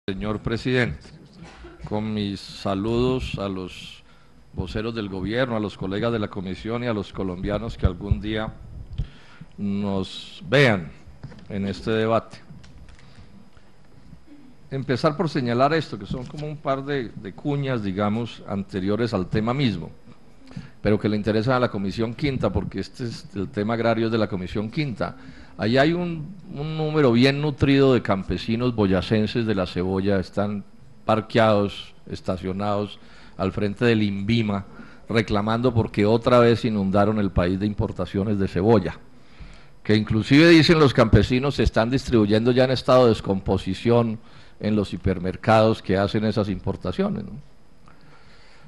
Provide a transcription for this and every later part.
Señor presidente, con mis saludos a los voceros del gobierno, a los colegas de la comisión y a los colombianos que algún día nos vean en este debate. Empezar por señalar esto, que son como un par de cuñas, digamos, anteriores al tema mismo, pero que le interesan a la Comisión Quinta, porque este es el tema agrario de la Comisión Quinta. Allí hay un número bien nutrido de campesinos boyacenses de la cebolla, están parqueados, estacionados al frente del INVIMA, reclamando porque otra vez inundaron el país de importaciones de cebolla, que inclusive dicen los campesinos se están distribuyendo ya en estado de descomposición en los hipermercados que hacen esas importaciones, ¿no?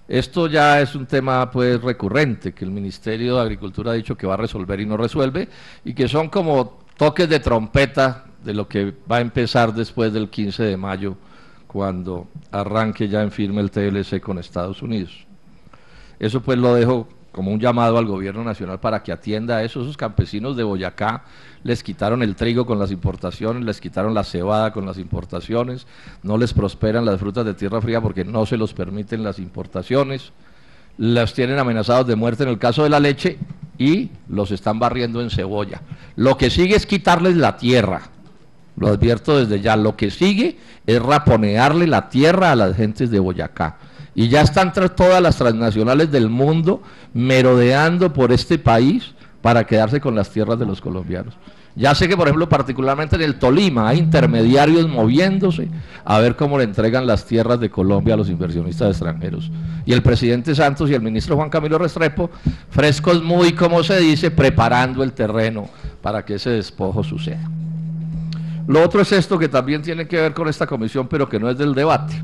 Esto ya es un tema pues recurrente, que el Ministerio de Agricultura ha dicho que va a resolver y no resuelve, y que son como toques de trompeta de lo que va a empezar después del 15 de mayo, cuando arranque ya en firme el TLC con Estados Unidos. Eso pues lo dejo como un llamado al gobierno nacional para que atienda a eso. Esos campesinos de Boyacá les quitaron el trigo con las importaciones, les quitaron la cebada con las importaciones, no les prosperan las frutas de tierra fría porque no se los permiten las importaciones, las tienen amenazados de muerte en el caso de la leche y los están barriendo en cebolla. Lo que sigue es quitarles la tierra, lo advierto desde ya, lo que sigue es raponearle la tierra a las gentes de Boyacá. Y ya están todas las transnacionales del mundo merodeando por este país para quedarse con las tierras de los colombianos. Ya sé que, por ejemplo, particularmente en el Tolima, hay intermediarios moviéndose a ver cómo le entregan las tierras de Colombia a los inversionistas extranjeros. Y el presidente Santos y el ministro Juan Camilo Restrepo, frescos muy, como se dice, preparando el terreno para que ese despojo suceda. Lo otro es esto que también tiene que ver con esta comisión, pero que no es del debate.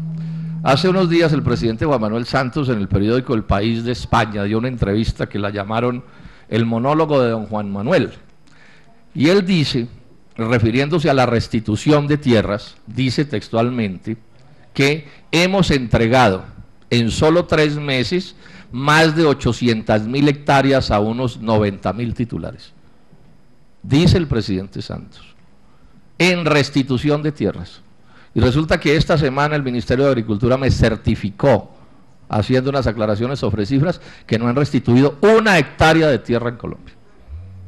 Hace unos días el presidente Juan Manuel Santos en el periódico El País de España dio una entrevista que la llamaron el monólogo de don Juan Manuel. Y él dice, refiriéndose a la restitución de tierras, dice textualmente que hemos entregado en solo 3 meses más de 800.000 hectáreas a unos 90.000 titulares. Dice el presidente Santos, en restitución de tierras. Y resulta que esta semana el Ministerio de Agricultura me certificó, haciendo unas aclaraciones sobre cifras, que no han restituido 1 hectárea de tierra en Colombia.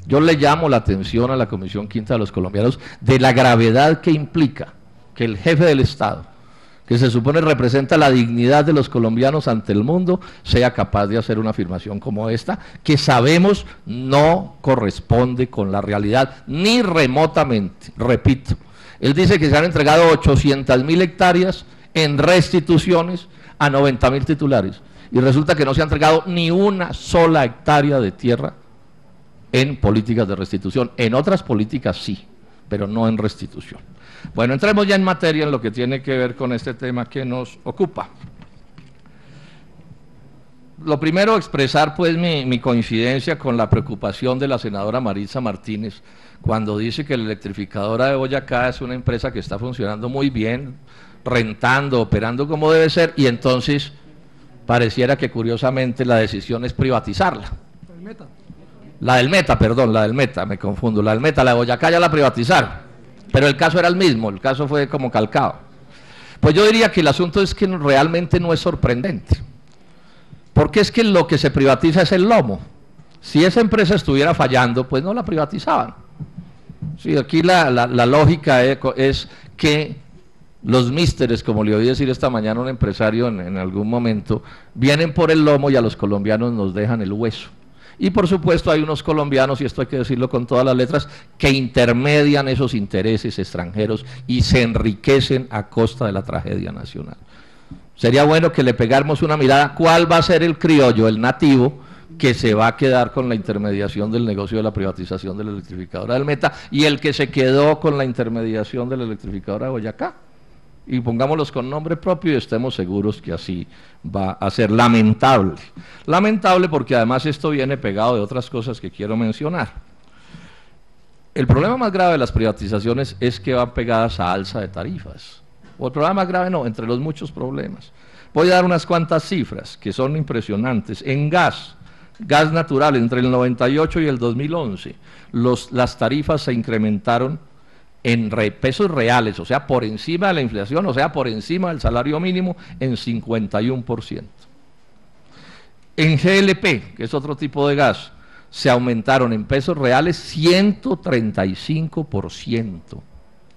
Yo le llamo la atención a la Comisión Quinta de los colombianos de la gravedad que implica que el jefe del Estado, que se supone representa la dignidad de los colombianos ante el mundo, sea capaz de hacer una afirmación como esta, que sabemos no corresponde con la realidad, ni remotamente, repito. Él dice que se han entregado 800.000 hectáreas en restituciones a 90.000 titulares, y resulta que no se ha entregado ni 1 sola hectárea de tierra en políticas de restitución. En otras políticas sí, pero no en restitución. Bueno, entremos ya en materia en lo que tiene que ver con este tema que nos ocupa. Lo primero, expresar pues mi coincidencia con la preocupación de la senadora Maritza Martínez cuando dice que la electrificadora de Boyacá es una empresa que está funcionando muy bien, rentando, operando como debe ser, y entonces pareciera que curiosamente la decisión es privatizarla. La del Meta, me confundo, la del Meta, la de Boyacá ya la privatizaron, pero el caso era el mismo, el caso fue como calcado. Pues yo diría que el asunto es que realmente no es sorprendente, porque es que lo que se privatiza es el lomo. Si esa empresa estuviera fallando, pues no la privatizaban. Sí, aquí la lógica es que los místeres, como le oí decir esta mañana a un empresario en algún momento, vienen por el lomo y a los colombianos nos dejan el hueso. Y por supuesto hay unos colombianos, y esto hay que decirlo con todas las letras, que intermedian esos intereses extranjeros y se enriquecen a costa de la tragedia nacional. Sería bueno que le pegáramos una mirada, ¿cuál va a ser el criollo, el nativo, que se va a quedar con la intermediación del negocio de la privatización de la electrificadora del Meta, y el que se quedó con la intermediación de la electrificadora de Boyacá? Y pongámoslos con nombre propio y estemos seguros que así va a ser. Lamentable. Lamentable porque además esto viene pegado de otras cosas que quiero mencionar. El problema más grave de las privatizaciones es que van pegadas a alza de tarifas. O el problema más grave no, entre los muchos problemas. Voy a dar unas cuantas cifras que son impresionantes. En gas natural, entre el 98 y el 2011, las tarifas se incrementaron en pesos reales, o sea, por encima de la inflación, o sea, por encima del salario mínimo, en 51%. En GLP, que es otro tipo de gas, se aumentaron en pesos reales 135%.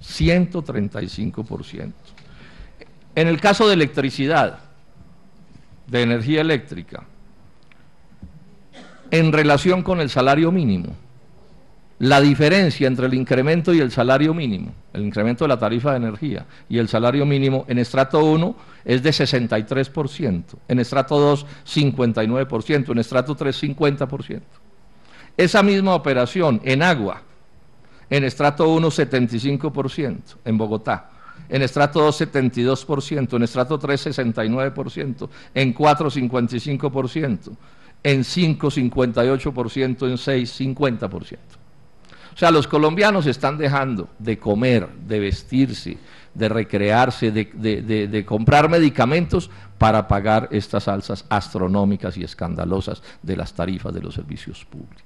135%. En el caso de electricidad, de energía eléctrica, en relación con el salario mínimo, la diferencia entre el incremento y el salario mínimo, el incremento de la tarifa de energía y el salario mínimo en estrato 1 es de 63%, en estrato 2 59%, en estrato 3 50%. Esa misma operación en agua, en estrato 1 75% en Bogotá, en estrato 2 72%, en estrato 3 69%, en 4 55%, en 5 58%, en 6 50%. O sea, los colombianos están dejando de comer, de vestirse, de recrearse, de comprar medicamentos para pagar estas alzas astronómicas y escandalosas de las tarifas de los servicios públicos.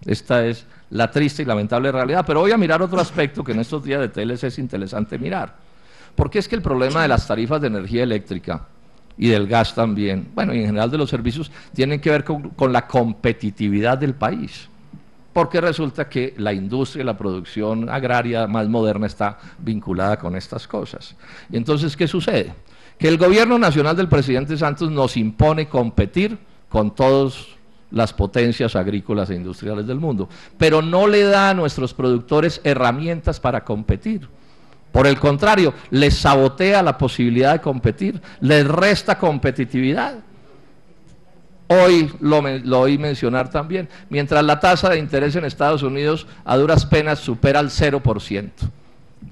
Esta es la triste y lamentable realidad, pero voy a mirar otro aspecto que en estos días de TLC es interesante mirar, porque es que el problema de las tarifas de energía eléctrica y del gas también, bueno, y en general de los servicios, tienen que ver con la competitividad del país, porque resulta que la industria y la producción agraria más moderna está vinculada con estas cosas. Y entonces, ¿qué sucede? Que el gobierno nacional del presidente Santos nos impone competir con todas las potencias agrícolas e industriales del mundo, pero no le da a nuestros productores herramientas para competir. Por el contrario, les sabotea la posibilidad de competir, les resta competitividad. Hoy lo oí mencionar también, mientras la tasa de interés en Estados Unidos a duras penas supera el 0%.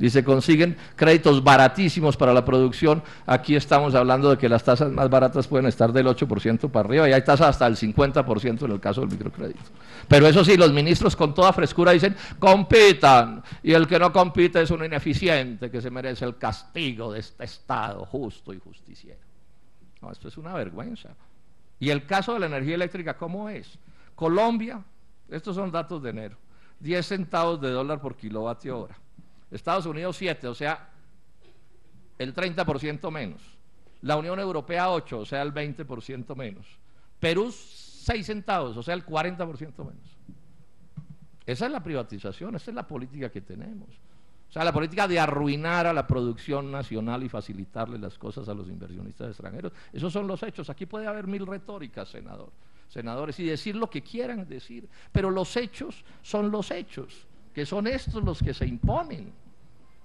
Y se consiguen créditos baratísimos para la producción, aquí estamos hablando de que las tasas más baratas pueden estar del 8% para arriba, y hay tasas hasta del 50% en el caso del microcrédito. Pero eso sí, los ministros con toda frescura dicen, compitan, y el que no compite es un ineficiente que se merece el castigo de este Estado justo y justiciero. No, esto es una vergüenza. Y el caso de la energía eléctrica, ¿cómo es? Colombia, estos son datos de enero, 10 centavos de dólar por kilovatio hora. Estados Unidos 7, o sea, el 30% menos. La Unión Europea 8, o sea, el 20% menos. Perú 6 centavos, o sea, el 40% menos. Esa es la privatización, esa es la política que tenemos. O sea, la política de arruinar a la producción nacional y facilitarle las cosas a los inversionistas extranjeros. Esos son los hechos. Aquí puede haber mil retóricas, senadores, y decir lo que quieran decir, pero los hechos son los hechos, que son estos los que se imponen.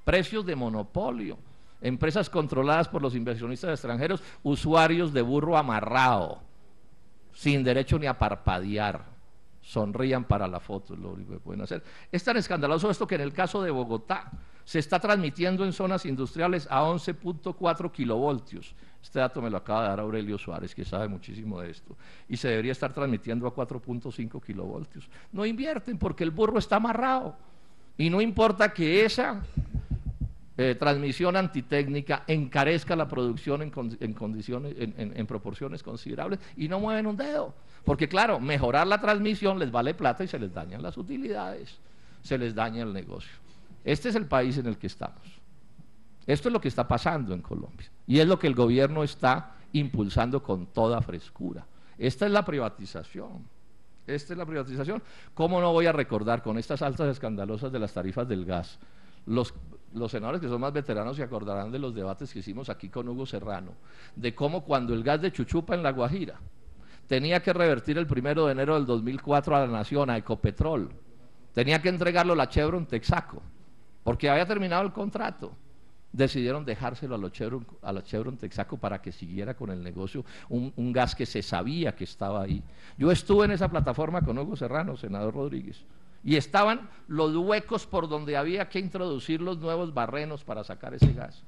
Precios de monopolio, empresas controladas por los inversionistas extranjeros, usuarios de burro amarrado, sin derecho ni a parpadear. Sonrían para la foto, es lo único que pueden hacer. Es tan escandaloso esto que en el caso de Bogotá se está transmitiendo en zonas industriales a 11.4 kilovoltios. Este dato me lo acaba de dar Aurelio Suárez, que sabe muchísimo de esto. Y se debería estar transmitiendo a 4.5 kilovoltios. No invierten porque el burro está amarrado. Y no importa que esa transmisión antitécnica encarezca la producción en proporciones considerables y no mueven un dedo. Porque claro, mejorar la transmisión les vale plata y se les dañan las utilidades, se les daña el negocio. Este es el país en el que estamos. Esto es lo que está pasando en Colombia y es lo que el gobierno está impulsando con toda frescura. Esta es la privatización. Esta es la privatización. ¿Cómo no voy a recordar con estas altas escandalosas de las tarifas del gas? Los senadores que son más veteranos se acordarán de los debates que hicimos aquí con Hugo Serrano, de cómo cuando el gas de Chuchupa en La Guajira tenía que revertir el 1 de enero del 2004 a la nación, a Ecopetrol, tenía que entregarlo a la Chevron Texaco, porque había terminado el contrato. Decidieron dejárselo a la Chevron Texaco para que siguiera con el negocio, un gas que se sabía que estaba ahí. Yo estuve en esa plataforma con Hugo Serrano, senador Rodríguez, y estaban los huecos por donde había que introducir los nuevos barrenos para sacar ese gas.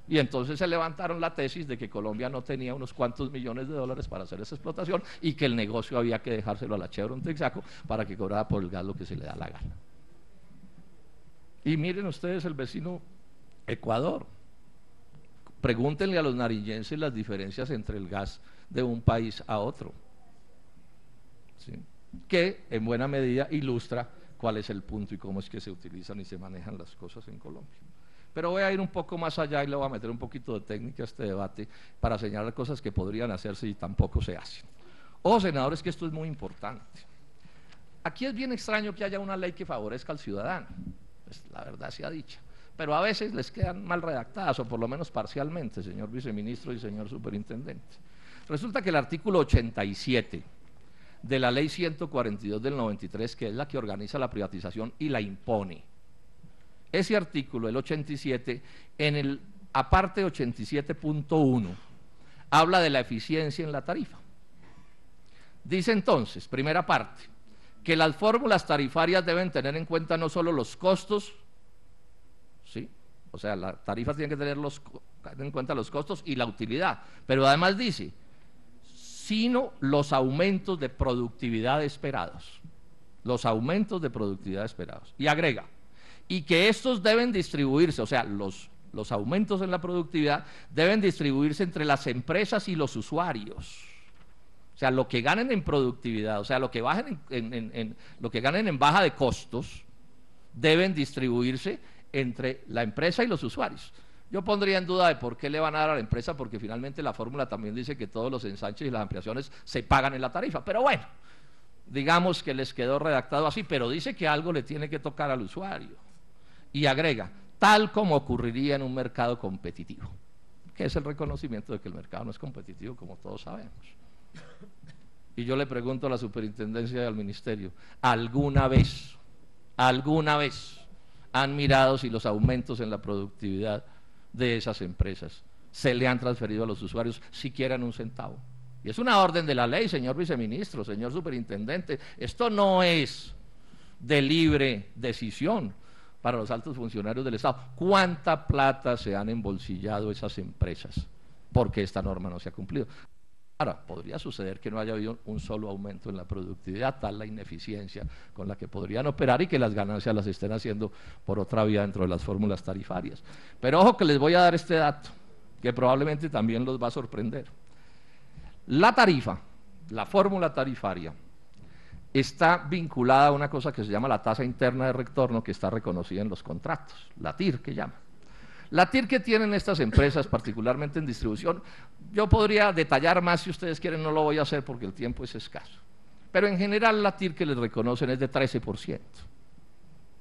Y entonces se levantaron la tesis de que Colombia no tenía unos cuantos millones de dólares para hacer esa explotación y que el negocio había que dejárselo a la Chevron Texaco para que cobrara por el gas lo que se le da la gana. Y miren ustedes el vecino Ecuador. Pregúntenle a los nariñenses las diferencias entre el gas de un país a otro, ¿sí? Que en buena medida ilustra cuál es el punto y cómo es que se utilizan y se manejan las cosas en Colombia. Pero voy a ir un poco más allá y le voy a meter un poquito de técnica a este debate para señalar cosas que podrían hacerse y tampoco se hacen. Ojo, senadores, que esto es muy importante. Aquí es bien extraño que haya una ley que favorezca al ciudadano, pues la verdad sea dicha, pero a veces les quedan mal redactadas, o por lo menos parcialmente, señor viceministro y señor superintendente. Resulta que el artículo 87 de la ley 142 del 93, que es la que organiza la privatización y la impone, ese artículo, el 87, en el aparte 87.1, habla de la eficiencia en la tarifa. Dice entonces, primera parte, que las fórmulas tarifarias deben tener en cuenta no solo los costos, ¿sí? O sea, la tarifa tiene que tener en cuenta los costos y la utilidad, pero además dice, sino los aumentos de productividad esperados, los aumentos de productividad esperados, y agrega, y que estos deben distribuirse, o sea, los aumentos en la productividad deben distribuirse entre las empresas y los usuarios. O sea, lo que ganen en productividad, o sea, lo que bajen lo que ganen en baja de costos, deben distribuirse entre la empresa y los usuarios. Yo pondría en duda de por qué le van a dar a la empresa, porque finalmente la fórmula también dice que todos los ensanches y las ampliaciones se pagan en la tarifa, pero bueno, digamos que les quedó redactado así, pero dice que algo le tiene que tocar al usuario. Y agrega, tal como ocurriría en un mercado competitivo, que es el reconocimiento de que el mercado no es competitivo, como todos sabemos. Y yo le pregunto a la superintendencia y al ministerio, ¿alguna vez han mirado si los aumentos en la productividad de esas empresas se le han transferido a los usuarios siquiera en un centavo? Y es una orden de la ley, señor viceministro, señor superintendente, esto no es de libre decisión para los altos funcionarios del Estado. ¿Cuánta plata se han embolsillado esas empresas porque esta norma no se ha cumplido? Ahora, podría suceder que no haya habido un solo aumento en la productividad, tal la ineficiencia con la que podrían operar y que las ganancias las estén haciendo por otra vía dentro de las fórmulas tarifarias. Pero ojo que les voy a dar este dato, que probablemente también los va a sorprender. La tarifa, la fórmula tarifaria, está vinculada a una cosa que se llama la tasa interna de retorno, que está reconocida en los contratos, la TIR que llama. La TIR que tienen estas empresas, particularmente en distribución, yo podría detallar más si ustedes quieren, no lo voy a hacer porque el tiempo es escaso. Pero en general la TIR que les reconocen es de 13%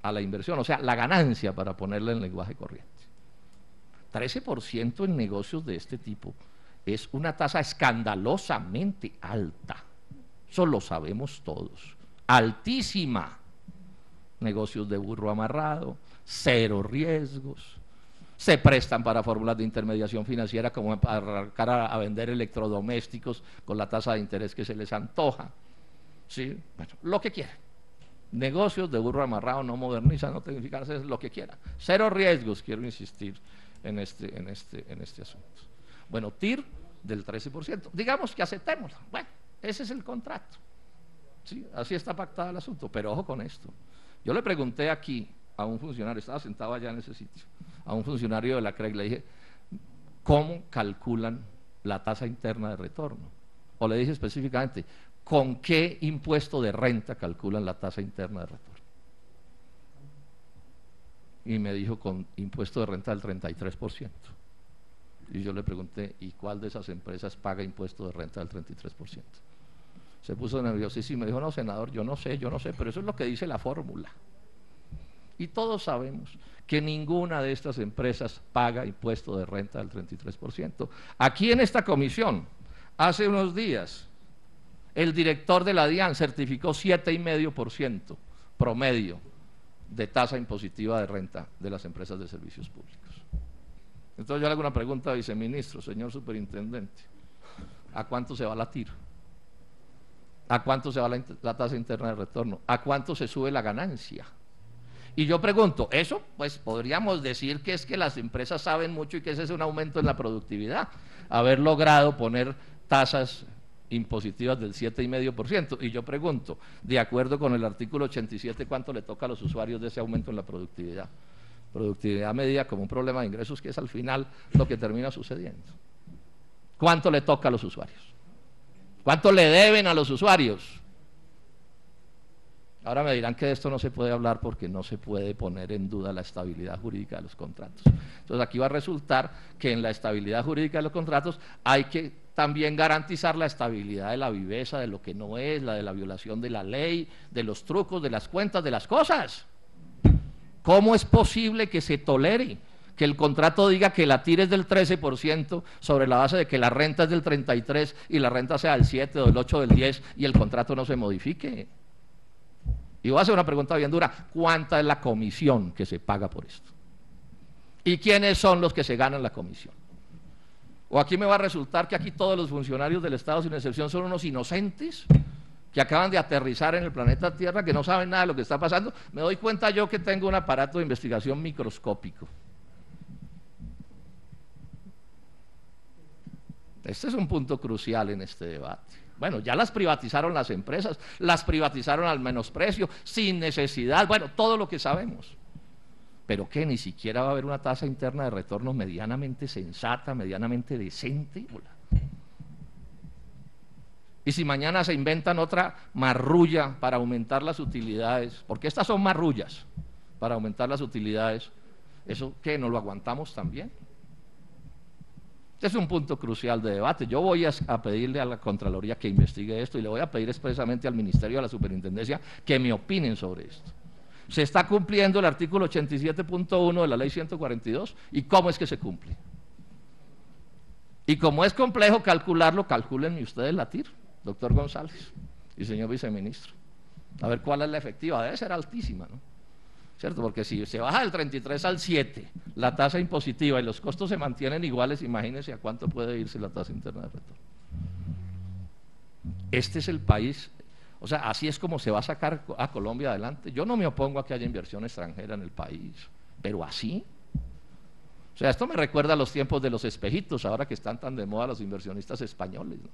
a la inversión, o sea, la ganancia, para ponerla en lenguaje corriente. 13% en negocios de este tipo es una tasa escandalosamente alta, eso lo sabemos todos, altísima. Negocios de burro amarrado, cero riesgos, se prestan para fórmulas de intermediación financiera como para arrancar a vender electrodomésticos con la tasa de interés que se les antoja, ¿sí? Bueno, lo que quieran. Negocios de burro amarrado, no modernizan, no tecnificarse, es lo que quieran. Cero riesgos, quiero insistir en este asunto. Bueno, TIR del 13%, digamos que aceptémoslo. Bueno, ese es el contrato, ¿sí? Así está pactado el asunto, pero ojo con esto. Yo le pregunté aquí a un funcionario, estaba sentado allá en ese sitio, a un funcionario de la CREG, le dije, ¿cómo calculan la tasa interna de retorno? O le dije específicamente, ¿con qué impuesto de renta calculan la tasa interna de retorno? Y me dijo, con impuesto de renta del 33%. Y yo le pregunté, ¿y cuál de esas empresas paga impuesto de renta del 33%? Se puso nerviosísimo y me dijo, no, senador, yo no sé, pero eso es lo que dice la fórmula. Y todos sabemos que ninguna de estas empresas paga impuesto de renta del 33%. Aquí en esta comisión, hace unos días, el director de la DIAN certificó 7,5% promedio de tasa impositiva de renta de las empresas de servicios públicos. Entonces yo le hago una pregunta al viceministro, señor superintendente, ¿a cuánto se va la TIR? ¿A cuánto se va la tasa interna de retorno? ¿A cuánto se sube la ganancia? Y yo pregunto, eso pues podríamos decir que es que las empresas saben mucho y que ese es un aumento en la productividad, haber logrado poner tasas impositivas del 7,5%. Y yo pregunto, de acuerdo con el artículo 87, ¿cuánto le toca a los usuarios de ese aumento en la productividad? Productividad medida como un problema de ingresos, que es al final lo que termina sucediendo. ¿Cuánto le toca a los usuarios? ¿Cuánto le deben a los usuarios? Ahora me dirán que de esto no se puede hablar porque no se puede poner en duda la estabilidad jurídica de los contratos. Entonces aquí va a resultar que en la estabilidad jurídica de los contratos hay que también garantizar la estabilidad de la viveza, de lo que no es, la de la violación de la ley, de los trucos, de las cuentas, de las cosas. ¿Cómo es posible que se tolere que el contrato diga que la TIR es del 13% sobre la base de que la renta es del 33% y la renta sea del 7, o del 8, o del 10 y el contrato no se modifique? Y voy a hacer una pregunta bien dura: ¿cuánta es la comisión que se paga por esto? ¿Y quiénes son los que se ganan la comisión? O aquí me va a resultar que aquí todos los funcionarios del Estado, sin excepción, son unos inocentes que acaban de aterrizar en el planeta Tierra, que no saben nada de lo que está pasando. Me doy cuenta yo que tengo un aparato de investigación microscópico. Este es un punto crucial en este debate. Bueno, ya las privatizaron las empresas, las privatizaron al menosprecio, sin necesidad, bueno, todo lo que sabemos. Pero que ni siquiera va a haber una tasa interna de retorno medianamente sensata, medianamente decente. Y si mañana se inventan otra marrulla para aumentar las utilidades, porque estas son marrullas para aumentar las utilidades, ¿eso qué? ¿No lo aguantamos también? Es un punto crucial de debate. Yo voy a pedirle a la Contraloría que investigue esto y le voy a pedir expresamente al Ministerio, a la Superintendencia, que me opinen sobre esto. ¿Se está cumpliendo el artículo 87.1 de la Ley 142? ¿Y cómo es que se cumple? Y como es complejo calcularlo, calcúlenme ustedes la TIR, doctor González y señor viceministro. A ver cuál es la efectiva. Debe ser altísima, ¿no? ¿Cierto? Porque si se baja del 33 al 7 la tasa impositiva y los costos se mantienen iguales, imagínense a cuánto puede irse la tasa interna de retorno. Este es el país, o sea, así es como se va a sacar a Colombia adelante. Yo no me opongo a que haya inversión extranjera en el país, pero así. O sea, esto me recuerda a los tiempos de los espejitos, ahora que están tan de moda los inversionistas españoles, ¿no?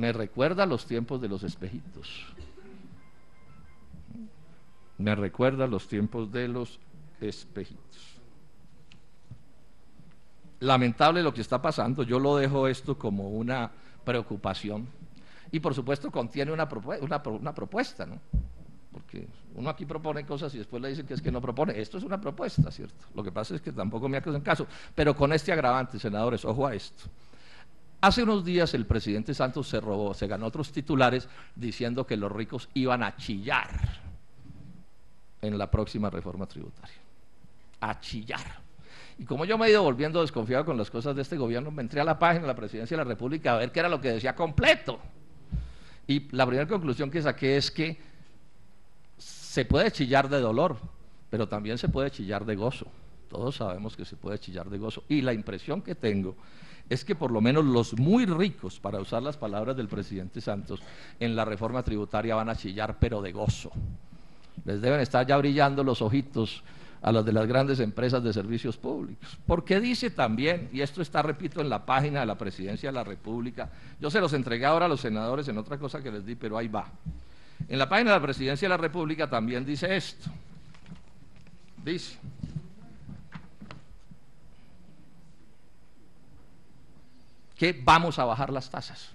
Me recuerda a los tiempos de los espejitos. Me recuerda a los tiempos de los espejitos. Lamentable lo que está pasando. Yo lo dejo esto como una preocupación y por supuesto contiene una propuesta, ¿no? Porque uno aquí propone cosas y después le dicen que es que no propone. Esto es una propuesta, ¿cierto? Lo que pasa es que tampoco me hacen caso, pero con este agravante, senadores, ojo a esto. Hace unos días el presidente Santos se ganó otros titulares diciendo que los ricos iban a chillar en la próxima reforma tributaria. A chillar. Y como yo me he ido volviendo desconfiado con las cosas de este gobierno, me entré a la página de la Presidencia de la República a ver qué era lo que decía completo. Y la primera conclusión que saqué es que se puede chillar de dolor, pero también se puede chillar de gozo. Todos sabemos que se puede chillar de gozo. Y la impresión que tengo es que por lo menos los muy ricos, para usar las palabras del presidente Santos, en la reforma tributaria van a chillar, pero de gozo. Les deben estar ya brillando los ojitos a los de las grandes empresas de servicios públicos. Porque dice también, y esto está, repito, en la página de la Presidencia de la República, yo se los entregué ahora a los senadores en otra cosa que les di, pero ahí va. En la página de la Presidencia de la República también dice esto. Dice: que vamos a bajar las tasas.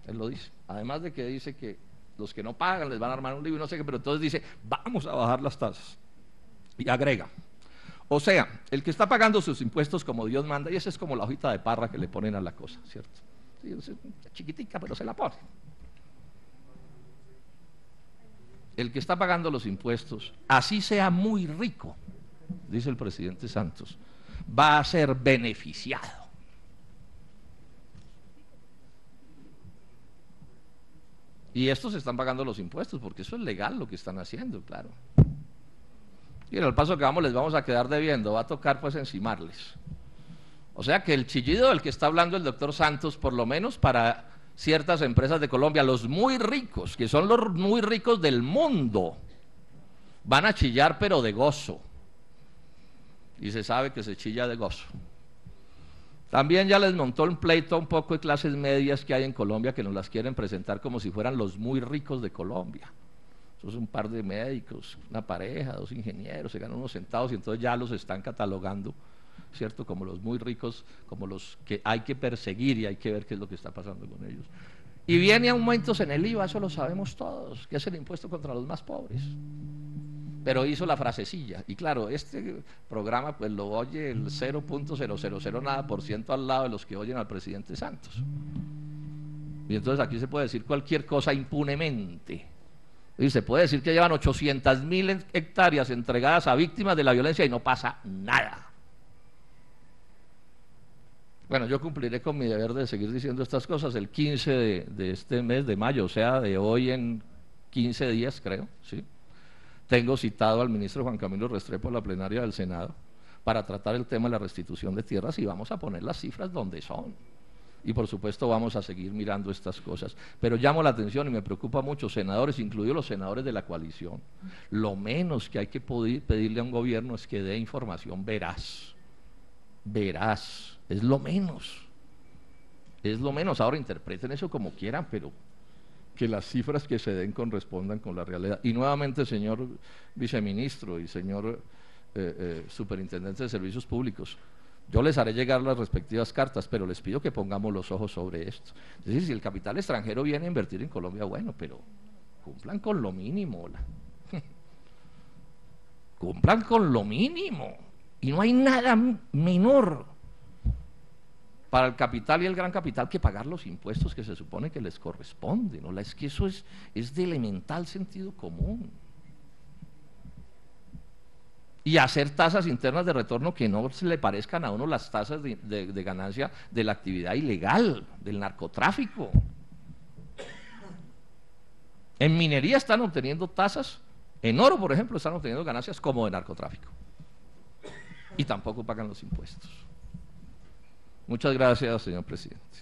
Él lo dice. Además de que dice que los que no pagan les van a armar un lío y no sé qué, pero entonces dice, vamos a bajar las tasas. Y agrega, o sea, el que está pagando sus impuestos como Dios manda, y esa es como la hojita de parra que le ponen a la cosa, ¿cierto? Sí, es chiquitica, pero se la pone. El que está pagando los impuestos, así sea muy rico, dice el presidente Santos, va a ser beneficiado. Y estos están pagando los impuestos, porque eso es legal lo que están haciendo, claro. Y en el paso que vamos les vamos a quedar debiendo, va a tocar pues encimarles. O sea que el chillido del que está hablando el doctor Santos, por lo menos para ciertas empresas de Colombia, los muy ricos, que son los muy ricos del mundo, van a chillar pero de gozo. Y se sabe que se chilla de gozo. También ya les montó un pleito un poco de clases medias que hay en Colombia, que nos las quieren presentar como si fueran los muy ricos de Colombia. Eso es un par de médicos, una pareja, 2 ingenieros, se ganan unos centavos y entonces ya los están catalogando, ¿cierto? Como los muy ricos, como los que hay que perseguir y hay que ver qué es lo que está pasando con ellos. Y viene aumentos en el IVA, eso lo sabemos todos, que es el impuesto contra los más pobres. Pero hizo la frasecilla. Y claro, este programa pues lo oye el 0.000 nada por ciento al lado de los que oyen al presidente Santos. Y entonces aquí se puede decir cualquier cosa impunemente. Y se puede decir que llevan 800.000 hectáreas entregadas a víctimas de la violencia y no pasa nada. Bueno, yo cumpliré con mi deber de seguir diciendo estas cosas el 15 de este mes de mayo, o sea, de hoy en 15 días, creo, ¿sí? Tengo citado al ministro Juan Camilo Restrepo a la plenaria del Senado para tratar el tema de la restitución de tierras y vamos a poner las cifras donde son. Y por supuesto vamos a seguir mirando estas cosas. Pero llamo la atención y me preocupa mucho, senadores, incluidos los senadores de la coalición, lo menos que hay que pedirle a un gobierno es que dé información veraz. Veraz, es lo menos. Es lo menos. Ahora interpreten eso como quieran, pero que las cifras que se den correspondan con la realidad. Y nuevamente, señor viceministro y señor superintendente de servicios públicos, yo les haré llegar las respectivas cartas, pero les pido que pongamos los ojos sobre esto. Es decir, si el capital extranjero viene a invertir en Colombia, bueno, pero cumplan con lo mínimo. Cumplan con lo mínimo. Y no hay nada menor para el capital y el gran capital que pagar los impuestos que se supone que les corresponden, ¿no? Es que eso es de elemental sentido común. Y hacer tasas internas de retorno que no se le parezcan a uno las tasas de ganancia de la actividad ilegal, del narcotráfico. En minería están obteniendo tasas, en oro, por ejemplo, están obteniendo ganancias como de narcotráfico. Y tampoco pagan los impuestos. Muchas gracias, señor presidente.